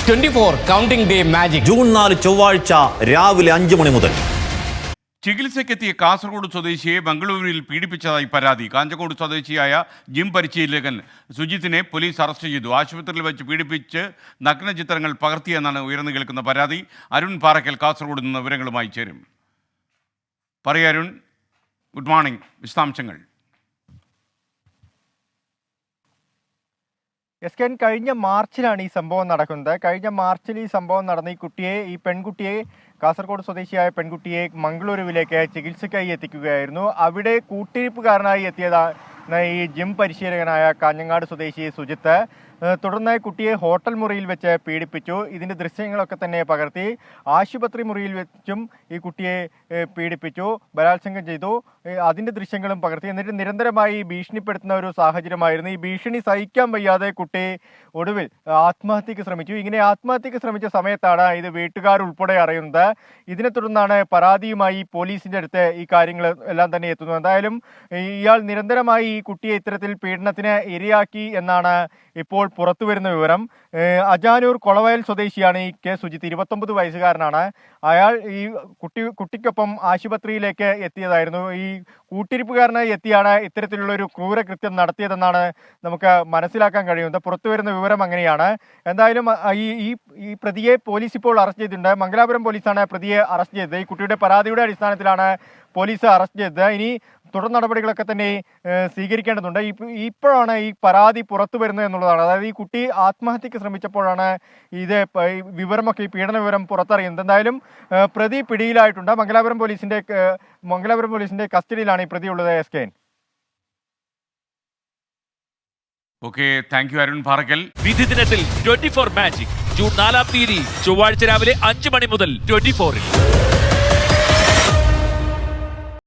24 counting day magic June 4 ചൊവ്വാഴ്ച രാവിലെ 5 മണി മുതൽ. ചികിത്സയ്ക്കെത്തിയ കാസർഗോഡ് സ്വദേശിയെ ബംഗളൂരുവിൽ പീഡിപ്പിച്ചതായി പരാതി. കാഞ്ചക്കോട് സ്വദേശിയായ ജിം പരിശീലകൻ സുജിത്തിനെ പോലീസ് അറസ്റ്റ് ചെയ്തു. ആശുപത്രിയിൽ വെച്ച് പീഡിപ്പിച്ച് നഗ്നചിത്രങ്ങൾ പകർത്തിയെന്നാണ് ഉയർന്നു കേൾക്കുന്ന പരാതി. അരുൺ പാറയ്ക്കൽ കാസർഗോഡ് നിന്ന് വിവരങ്ങളുമായി ചേരും. പറയൂ അരുൺ, ഗുഡ് മോർണിംഗ്. വിശദാംശങ്ങൾ. എസ്കൻ, കഴിഞ്ഞ മാർച്ചിലാണ് ഈ സംഭവം നടക്കുന്നത്. കഴിഞ്ഞ മാർച്ചിൽ ഈ സംഭവം നടന്ന ഈ പെൺകുട്ടിയെ കാസർഗോഡ് സ്വദേശിയായ പെൺകുട്ടിയെ മംഗളൂരുവിലേക്ക് ചികിത്സയ്ക്കായി എത്തിക്കുകയായിരുന്നു. അവിടെ കൂട്ടിരിപ്പുകാരനായി എത്തിയതാണ് ഈ ജിം പരിശീലകനായ കാഞ്ഞങ്ങാട് സ്വദേശി സുജിത്ത്. തുടർന്ന് കുട്ടിയെ ഹോട്ടൽ മുറിയിൽ വെച്ച് പീഡിപ്പിച്ചു. ഇതിൻ്റെ ദൃശ്യങ്ങളൊക്കെ തന്നെ പകർത്തി. ആശുപത്രി മുറിയിൽ വെച്ചും ഈ കുട്ടിയെ പീഡിപ്പിച്ചു, ബലാത്സംഗം ചെയ്തു. അതിൻ്റെ ദൃശ്യങ്ങളും പകർത്തി. എന്നിട്ട് നിരന്തരമായി ഭീഷണിപ്പെടുത്തുന്ന ഒരു സാഹചര്യമായിരുന്നു. ഈ ഭീഷണി സഹിക്കാൻ വയ്യാതെ കുട്ടി ഒടുവിൽ ആത്മഹത്യക്ക് ശ്രമിച്ചു. ഇങ്ങനെ ആത്മഹത്യക്ക് ശ്രമിച്ച സമയത്താണ് ഇത് വീട്ടുകാരുൾപ്പെടെ അറിയുന്നത്. ഇതിനെ തുടർന്നാണ് പരാതിയുമായി പോലീസിൻ്റെ അടുത്ത് ഈ കാര്യങ്ങൾ എല്ലാം തന്നെ എത്തുന്നത്. എന്തായാലും ഇയാൾ നിരന്തരമായി ഈ കുട്ടിയെ ഇത്തരത്തിൽ പീഡനത്തിന് ഇരയാക്കി എന്നാണ് ഇപ്പോൾ പുറത്തു വരുന്ന വിവരം. അജാനൂർ കൊളവയൽ സ്വദേശിയാണ് ഈ കെ സുജിത്ത്. 29 വയസ്സുകാരനാണ്. അയാൾ ഈ കുട്ടിക്കൊപ്പം ആശുപത്രിയിലേക്ക് എത്തിയതായിരുന്നു. ഈ കൂട്ടിരിപ്പുകാരനായി എത്തിയാണ് ഇത്തരത്തിലുള്ള ഒരു ക്രൂരകൃത്യം നടത്തിയതെന്നാണ് നമുക്ക് മനസ്സിലാക്കാൻ കഴിയുന്നത്. പുറത്തു വരുന്ന വിവരം അങ്ങനെയാണ്. എന്തായാലും ഈ പ്രതിയെ പോലീസ് ഇപ്പോൾ അറസ്റ്റ് ചെയ്തിട്ടുണ്ട്. മംഗലാപുരം പോലീസാണ് പ്രതിയെ അറസ്റ്റ് ചെയ്തത്. ഈ കുട്ടിയുടെ പരാതിയുടെ അടിസ്ഥാനത്തിലാണ് പോലീസ് അറസ്റ്റ് ചെയ്തത്. ഇനി തുടർ നടപടികളൊക്കെ തന്നെ സ്വീകരിക്കേണ്ടതുണ്ട്. ഇപ്പോഴാണ് ഈ പരാതി പുറത്തു വരുന്നത് എന്നുള്ളതാണ്. അതായത് ഈ കുട്ടി ആത്മഹത്യക്ക് ശ്രമിച്ചപ്പോഴാണ് ഇത് വിവരമൊക്കെ, ഈ പീഡന വിവരം പുറത്തറിയുന്നത്. എന്തായാലും പ്രതി പിടിയിലായിട്ടുണ്ട്. മംഗലാപുരം പോലീസിന്റെ കസ്റ്റഡിയിലാണ് ഈ പ്രതി ഉള്ളത്. എസ്കേൻ. Okay, thank you Arun Parakkal. വിധി ദിനത്തിൽ 24 മാജിക് ജൂൺ 4 ചൊവ്വാഴ്ച രാവിലെ 5 മണി മുതൽ 24-ൽ.